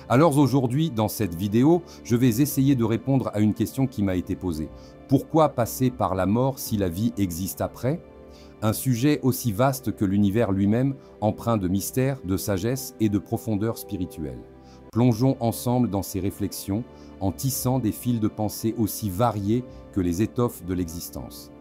Alors aujourd'hui, dans cette vidéo, je vais essayer de répondre à une question qui m'a été posée. Pourquoi passer par la mort si la vie existe après? Un sujet aussi vaste que l'univers lui-même, empreint de mystère, de sagesse et de profondeur spirituelle. Plongeons ensemble dans ces réflexions, en tissant des fils de pensée aussi variés que les étoffes de l'existence.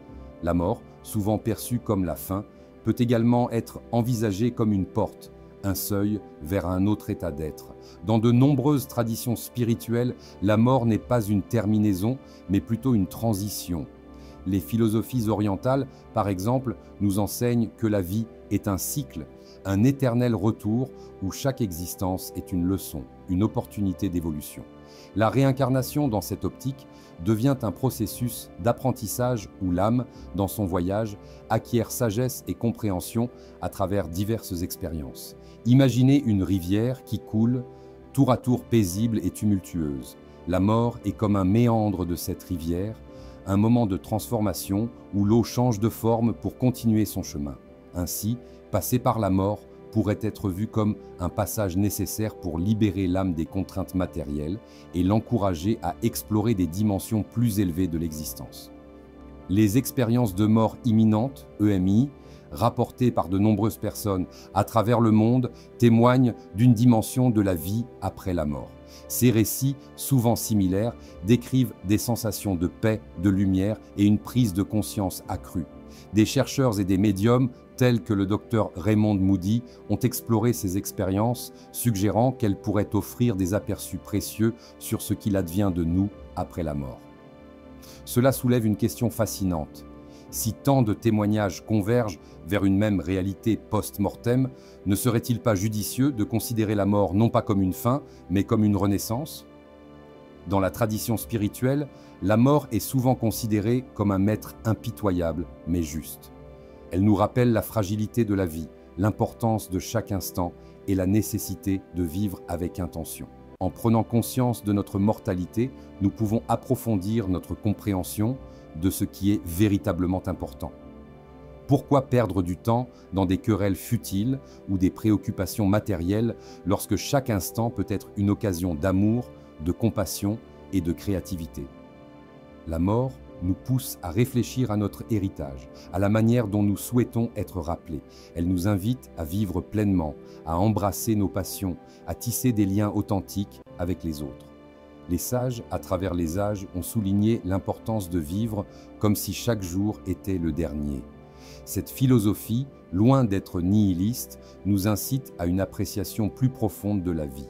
La mort, souvent perçue comme la fin, peut également être envisagée comme une porte, un seuil vers un autre état d'être. Dans de nombreuses traditions spirituelles, la mort n'est pas une terminaison, mais plutôt une transition. Les philosophies orientales, par exemple, nous enseignent que la vie est un cycle, un éternel retour où chaque existence est une leçon, une opportunité d'évolution. La réincarnation dans cette optique devient un processus d'apprentissage où l'âme, dans son voyage, acquiert sagesse et compréhension à travers diverses expériences. Imaginez une rivière qui coule, tour à tour paisible et tumultueuse. La mort est comme un méandre de cette rivière, un moment de transformation où l'eau change de forme pour continuer son chemin. Ainsi, passer par la mort pourrait être vu comme un passage nécessaire pour libérer l'âme des contraintes matérielles et l'encourager à explorer des dimensions plus élevées de l'existence. Les expériences de mort imminente, EMI, rapportées par de nombreuses personnes à travers le monde, témoignent d'une dimension de la vie après la mort. Ces récits, souvent similaires, décrivent des sensations de paix, de lumière et une prise de conscience accrue. Des chercheurs et des médiums, tels que le docteur Raymond Moody, ont exploré ces expériences, suggérant qu'elles pourraient offrir des aperçus précieux sur ce qu'il advient de nous après la mort. Cela soulève une question fascinante. Si tant de témoignages convergent vers une même réalité post-mortem, ne serait-il pas judicieux de considérer la mort non pas comme une fin, mais comme une renaissance? Dans la tradition spirituelle, la mort est souvent considérée comme un maître impitoyable, mais juste. Elle nous rappelle la fragilité de la vie, l'importance de chaque instant et la nécessité de vivre avec intention. En prenant conscience de notre mortalité, nous pouvons approfondir notre compréhension de ce qui est véritablement important. Pourquoi perdre du temps dans des querelles futiles ou des préoccupations matérielles lorsque chaque instant peut être une occasion d'amour, de compassion et de créativité? La mort nous pousse à réfléchir à notre héritage, à la manière dont nous souhaitons être rappelés. Elle nous invite à vivre pleinement, à embrasser nos passions, à tisser des liens authentiques avec les autres. Les sages, à travers les âges, ont souligné l'importance de vivre comme si chaque jour était le dernier. Cette philosophie, loin d'être nihiliste, nous incite à une appréciation plus profonde de la vie.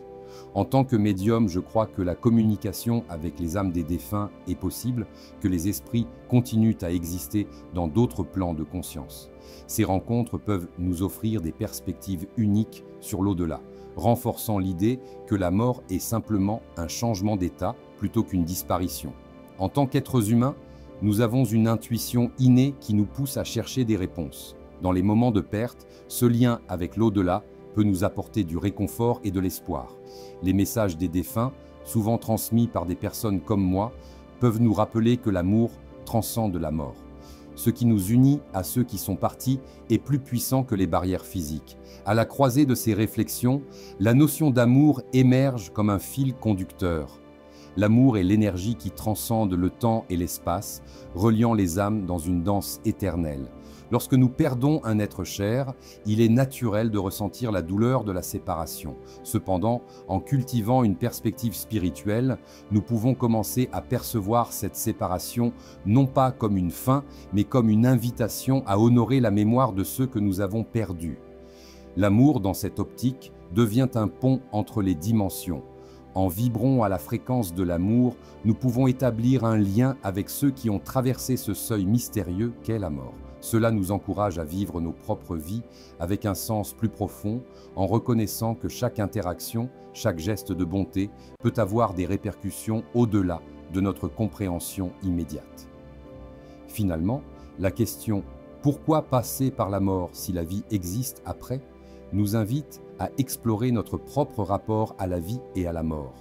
En tant que médium, je crois que la communication avec les âmes des défunts est possible, que les esprits continuent à exister dans d'autres plans de conscience. Ces rencontres peuvent nous offrir des perspectives uniques sur l'au-delà, renforçant l'idée que la mort est simplement un changement d'état plutôt qu'une disparition. En tant qu'êtres humains, nous avons une intuition innée qui nous pousse à chercher des réponses. Dans les moments de perte, ce lien avec l'au-delà peut nous apporter du réconfort et de l'espoir. Les messages des défunts, souvent transmis par des personnes comme moi, peuvent nous rappeler que l'amour transcende la mort. Ce qui nous unit à ceux qui sont partis est plus puissant que les barrières physiques. À la croisée de ces réflexions, la notion d'amour émerge comme un fil conducteur. L'amour est l'énergie qui transcende le temps et l'espace, reliant les âmes dans une danse éternelle. Lorsque nous perdons un être cher, il est naturel de ressentir la douleur de la séparation. Cependant, en cultivant une perspective spirituelle, nous pouvons commencer à percevoir cette séparation non pas comme une fin, mais comme une invitation à honorer la mémoire de ceux que nous avons perdus. L'amour, dans cette optique, devient un pont entre les dimensions. En vibrant à la fréquence de l'amour, nous pouvons établir un lien avec ceux qui ont traversé ce seuil mystérieux qu'est la mort. Cela nous encourage à vivre nos propres vies avec un sens plus profond, en reconnaissant que chaque interaction, chaque geste de bonté peut avoir des répercussions au-delà de notre compréhension immédiate. Finalement, la question « Pourquoi passer par la mort si la vie existe après ?» nous invite à explorer notre propre rapport à la vie et à la mort.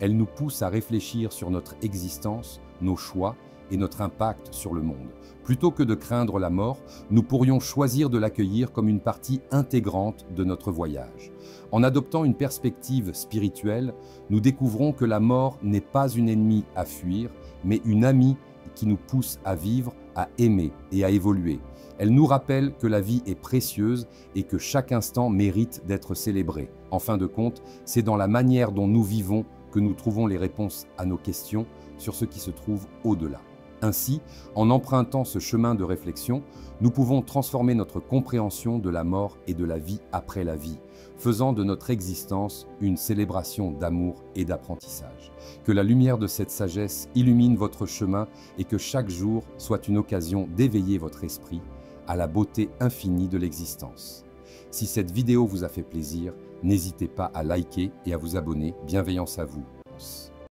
Elle nous pousse à réfléchir sur notre existence, nos choix et notre impact sur le monde. Plutôt que de craindre la mort, nous pourrions choisir de l'accueillir comme une partie intégrante de notre voyage. En adoptant une perspective spirituelle, nous découvrons que la mort n'est pas une ennemie à fuir, mais une amie qui nous pousse à vivre, à aimer et à évoluer. Elle nous rappelle que la vie est précieuse et que chaque instant mérite d'être célébré. En fin de compte, c'est dans la manière dont nous vivons que nous trouvons les réponses à nos questions sur ce qui se trouve au-delà. Ainsi, en empruntant ce chemin de réflexion, nous pouvons transformer notre compréhension de la mort et de la vie après la vie, faisant de notre existence une célébration d'amour et d'apprentissage. Que la lumière de cette sagesse illumine votre chemin et que chaque jour soit une occasion d'éveiller votre esprit à la beauté infinie de l'existence. Si cette vidéo vous a fait plaisir, n'hésitez pas à liker et à vous abonner. Bienveillance à vous.